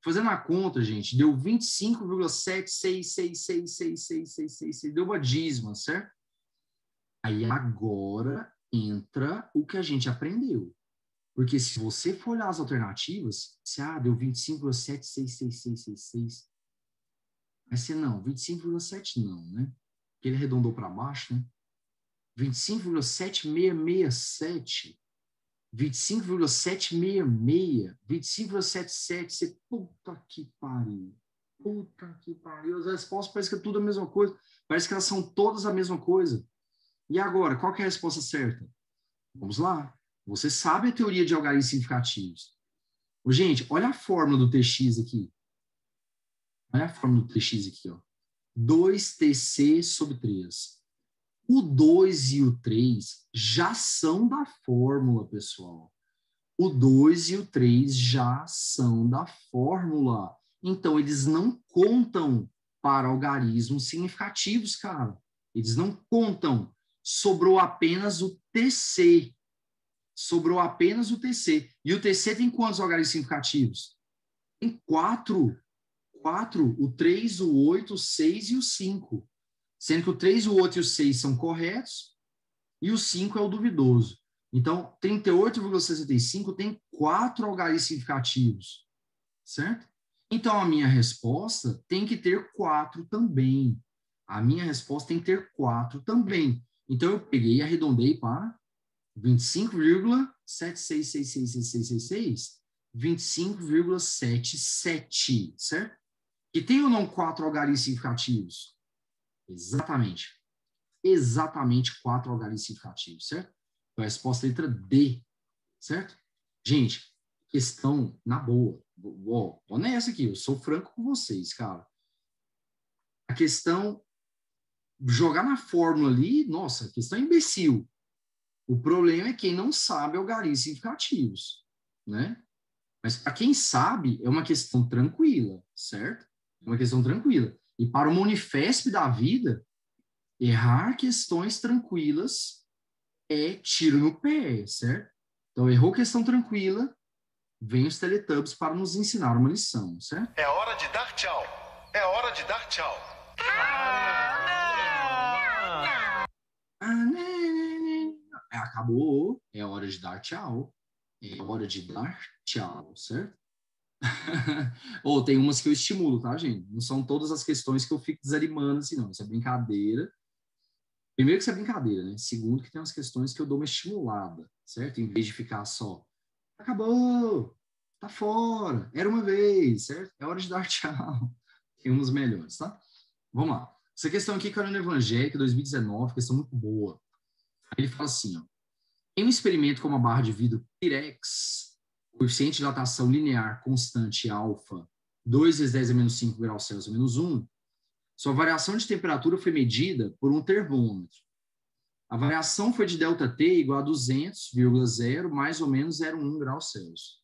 Fazendo a conta, gente, deu 25,766666666. Deu uma dízima, certo? Aí agora entra o que a gente aprendeu. Porque se você for olhar as alternativas, se deu 25,76666, vai ser não, 25,7 não, né? Porque ele arredondou para baixo, né? 25,7667, 25,766, 25,77, você, puta que pariu. Puta que pariu. As respostas parecem que é tudo a mesma coisa. Parece que elas são todas a mesma coisa. E agora, qual que é a resposta certa? Vamos lá. Você sabe a teoria de algarismos significativos. Gente, olha a fórmula do Tx aqui. Olha a fórmula do Tx aqui, ó. 2Tc sobre 3. O 2 e o 3 já são da fórmula, pessoal. O 2 e o 3 já são da fórmula. Então, eles não contam para algarismos significativos, cara. Eles não contam. Sobrou apenas o TC. Sobrou apenas o TC. E o TC tem quantos algarismos significativos? Tem 4. 4, o 3, o 8, o 6 e o 5. Sendo que o 3, o 8 e o 6 são corretos e o 5 é o duvidoso. Então, 38,65 tem 4 algarismos significativos, certo? Então, a minha resposta tem que ter 4 também. A minha resposta tem que ter 4 também. Então, eu peguei e arredondei para 25,7666666, 25,77, certo? E tem ou não 4 algarismos significativos? Exatamente. Exatamente 4 algarismos significativos, certo? Então, a resposta é a letra D, certo? Gente, questão na boa, Vou nessa aqui, eu sou franco com vocês, cara. A questão, jogar na fórmula ali, nossa, a questão é imbecil. O problema é quem não sabe algarismos significativos, né? Mas para quem sabe, é uma questão tranquila, certo? É uma questão tranquila. E para uma Unifesp da vida, errar questões tranquilas é tiro no pé, certo? Então, errou questão tranquila, vem os Teletubbies para nos ensinar uma lição, certo? É hora de dar tchau. É hora de dar tchau. Acabou. É hora de dar tchau. É hora de dar tchau, certo? Ou tem umas que eu estimulo, tá, gente? Não são todas as questões que eu fico desanimando assim, não. Isso é brincadeira. Primeiro que isso é brincadeira, né? Segundo que tem umas questões que eu dou uma estimulada, certo? Em vez de ficar só, acabou, tá fora, era uma vez, certo? É hora de dar tchau. Tem umas melhores, tá? Vamos lá. Essa questão aqui, Carolina Evangélica, 2019, questão muito boa. Ele fala assim, ó. Em um experimento com uma barra de vidro Pyrex, coeficiente de dilatação linear constante alfa, 2 vezes 10 a menos 5 graus Celsius a menos 1, sua variação de temperatura foi medida por um termômetro. A variação foi de ΔT igual a 200,0 mais ou menos 0,1 graus Celsius.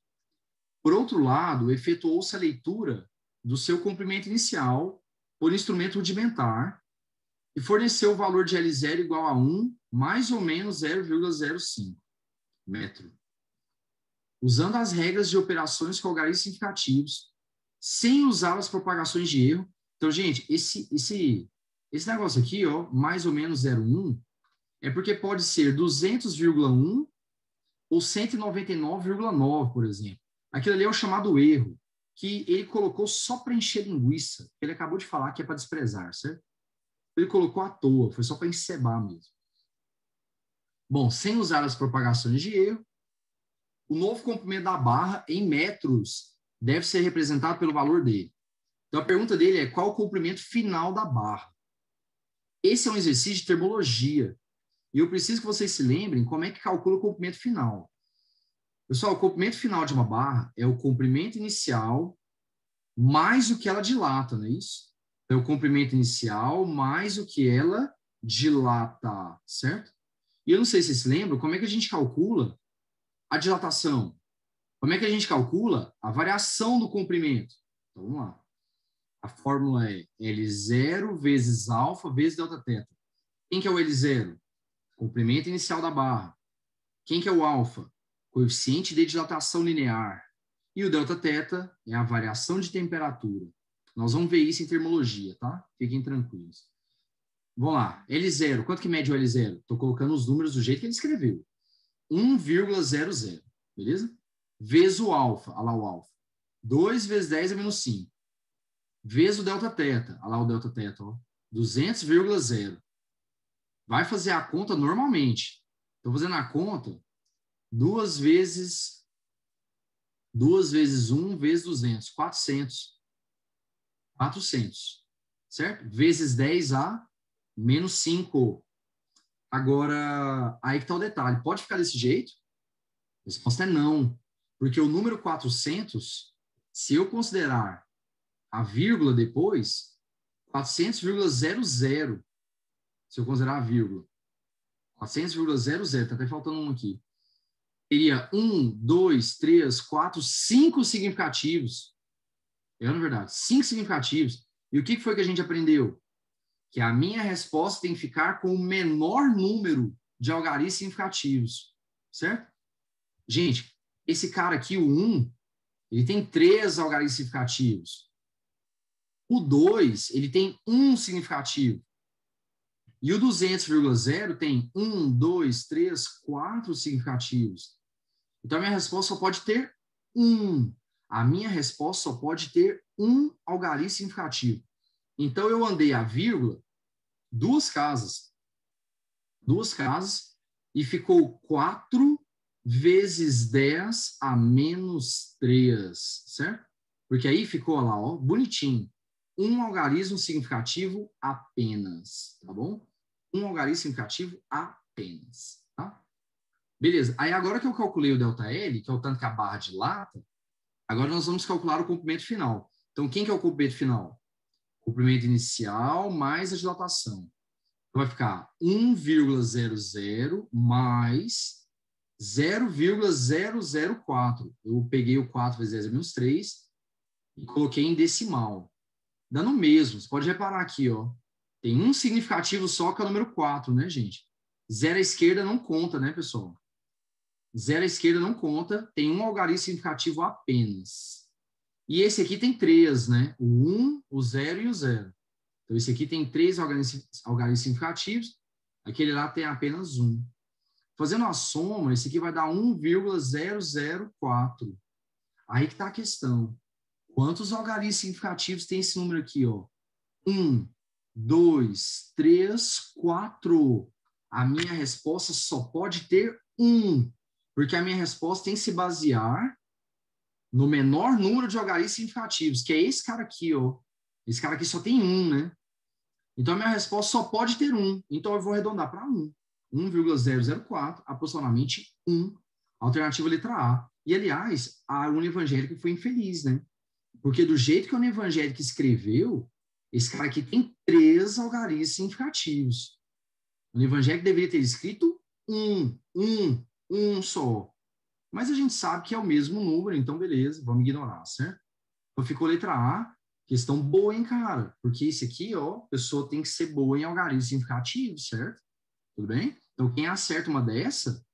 Por outro lado, efetuou-se a leitura do seu comprimento inicial por instrumento rudimentar e forneceu o valor de L0 igual a 1 mais ou menos 0,05 metro. Usando as regras de operações com algarismos significativos, sem usar as propagações de erro. Então, gente, esse negócio aqui, ó, mais ou menos 0,1, é porque pode ser 200,1 ou 199,9, por exemplo. Aquilo ali é o chamado erro, que ele colocou só para encher linguiça. Ele acabou de falar que é para desprezar, certo? Ele colocou à toa, foi só para encebar mesmo. Bom, sem usar as propagações de erro, o novo comprimento da barra em metros deve ser representado pelo valor dele. Então, a pergunta dele é qual o comprimento final da barra? Esse é um exercício de termologia. E eu preciso que vocês se lembrem como é que calcula o comprimento final. Pessoal, o comprimento final de uma barra é o comprimento inicial mais o que ela dilata, não é isso? É o comprimento inicial mais o que ela dilata, certo? E eu não sei se vocês se lembram como é que a gente calcula a dilatação. Como é que a gente calcula a variação do comprimento? Então, vamos lá. A fórmula é L0 vezes alfa vezes Δθ. Quem que é o L0? Comprimento inicial da barra. Quem que é o alfa? Coeficiente de dilatação linear. E o Δθ é a variação de temperatura. Nós vamos ver isso em termologia, tá? Fiquem tranquilos. Vamos lá. L0. Quanto que mede o L0? Estou colocando os números do jeito que ele escreveu. 1,00. Beleza? Vezes o alfa. Olha lá o alfa. 2 vezes 10 a menos 5. Vezes o Δθ. Olha lá o Δθ. 200,0. Vai fazer a conta normalmente. Estou fazendo a conta 2 vezes 1 vezes 200. 400. 400. Certo? Vezes 10 a menos 5. Agora, aí que está o detalhe. Pode ficar desse jeito? A resposta é não. Porque o número 400, se eu considerar a vírgula depois, 400,00. Se eu considerar a vírgula. 400,00. Está até faltando um aqui. Teria 1, 2, 3, 4, 5 significativos. É na verdade, 5 significativos. E o que foi que a gente aprendeu? Que a minha resposta tem que ficar com o menor número de algarismos significativos. Certo? Gente, esse cara aqui, o 1, ele tem 3 algarismos significativos. O 2, ele tem 1 significativo. E o 200,0 tem 1, 2, 3, 4 significativos. Então, a minha resposta só pode ter 1. A minha resposta só pode ter 1 algarismo significativo. Então, eu andei a vírgula 2 casas. 2 casas. E ficou 4 vezes 10 a menos 3. Certo? Porque aí ficou lá, ó, bonitinho. 1 algarismo significativo apenas. Tá bom? 1 algarismo significativo apenas. Tá? Beleza. Aí agora que eu calculei o ΔL, que é o tanto que a barra dilata, Agora nós vamos calcular o comprimento final. Então, quem que é o comprimento final? Comprimento inicial mais a dilatação. Então, vai ficar 1,00 mais 0,004. Eu peguei o 4 vezes 10 menos 3 e coloquei em decimal. Dando o mesmo. Você pode reparar aqui, ó. Tem um significativo só, que é o número 4, né, gente? 0 à esquerda não conta, né, pessoal? 0 à esquerda não conta. Tem um algarismo significativo apenas. E esse aqui tem 3, né? O 1, o 0 e o 0. Então, esse aqui tem 3 algarismos significativos. Aquele lá tem apenas 1. Fazendo a soma, esse aqui vai dar 1,004. Aí que está a questão. Quantos algarismos significativos tem esse número aqui, ó? 1, 2, 3, 4. A minha resposta só pode ter 1, porque a minha resposta tem que se basear no menor número de algarismos significativos, que é esse cara aqui, ó. Esse cara aqui só tem 1, né? Então, a minha resposta só pode ter 1. Então, eu vou arredondar para 1. 1,004, aproximadamente 1. Alternativa letra A. E, aliás, a Univangélica foi infeliz, né? Porque do jeito que a Univangélica escreveu, esse cara aqui tem 3 algarismos significativos. O Univangélica deveria ter escrito 1 só. Mas a gente sabe que é o mesmo número, então beleza, vamos ignorar, certo? Então ficou letra A, questão boa, hein, cara? Porque esse aqui, ó, a pessoa tem que ser boa em algarismos significativos, certo? Tudo bem? Então quem acerta uma dessa,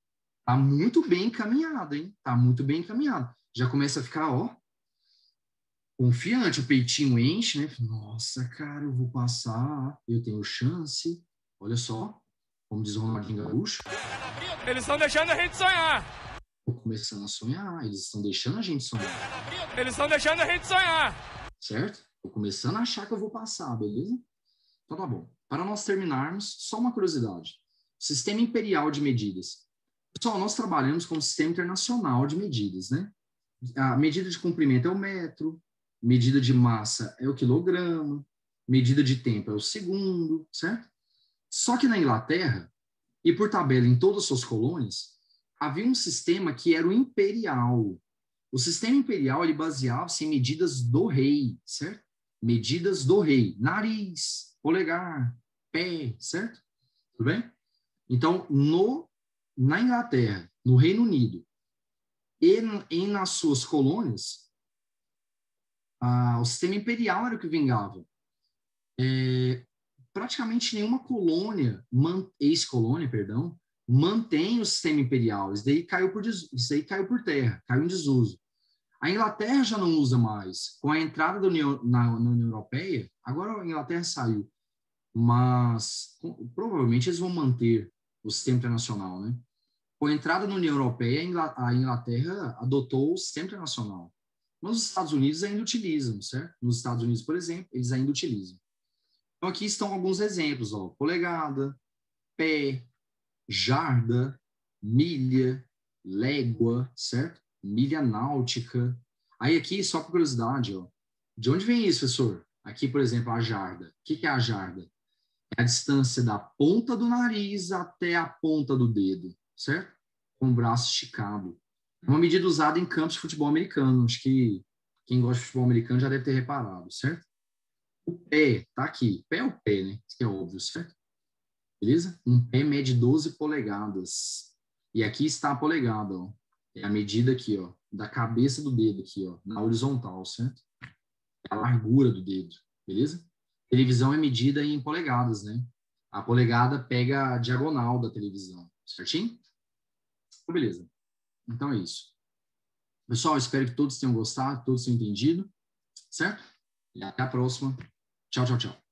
tá muito bem encaminhado, hein? Tá muito bem encaminhado. Já começa a ficar, ó, confiante, o peitinho enche, né? Nossa, cara, eu vou passar, eu tenho chance. Olha só, como diz o Ronaldinho Gaúcho. Eles estão deixando a gente sonhar. Estou começando a sonhar, eles estão deixando a gente sonhar. Eles estão deixando a gente sonhar. Certo? Estou começando a achar que eu vou passar, beleza? Então tá bom. Para nós terminarmos, só uma curiosidade. Sistema imperial de medidas. Pessoal, nós trabalhamos com o sistema internacional de medidas, né? A medida de comprimento é o metro, medida de massa é o quilograma, medida de tempo é o segundo, certo? Só que na Inglaterra, e por tabela em todas as suas colônias, havia um sistema que era o imperial. O sistema imperial, ele baseava-se em medidas do rei, certo? Medidas do rei. Nariz, polegar, pé, certo? Tudo bem? Então, na Inglaterra, no Reino Unido, e nas suas colônias, o sistema imperial era o que vingava. Praticamente nenhuma colônia, ex-colônia, perdão, mantém o sistema imperial. Isso daí caiu por terra, caiu em desuso. A Inglaterra já não usa mais. Com a entrada na União Europeia, agora a Inglaterra saiu, mas provavelmente eles vão manter o sistema internacional, né? Com a entrada na União Europeia, a Inglaterra adotou o sistema internacional. Mas os Estados Unidos ainda utilizam, certo? Nos Estados Unidos, por exemplo, eles ainda utilizam. Então, aqui estão alguns exemplos, ó. Polegada, pé, jarda, milha, légua, certo? Milha náutica. Aí aqui, só por curiosidade, ó. De onde vem isso, professor? Aqui, por exemplo, a jarda. O que é a jarda? É a distância da ponta do nariz até a ponta do dedo, certo? Com o braço esticado. É uma medida usada em campos de futebol americano. Acho que quem gosta de futebol americano já deve ter reparado, certo? O pé, tá aqui. Pé é o pé, né? Isso é óbvio, certo? Beleza? Um pé mede 12 polegadas. E aqui está a polegada, ó. É a medida aqui, ó, da cabeça do dedo aqui, ó, na horizontal, certo? É a largura do dedo, beleza? Televisão é medida em polegadas, né? A polegada pega a diagonal da televisão, certinho? Então, beleza. Então é isso. Pessoal, espero que todos tenham gostado, todos tenham entendido, certo? E até a próxima. Tchau, tchau, tchau.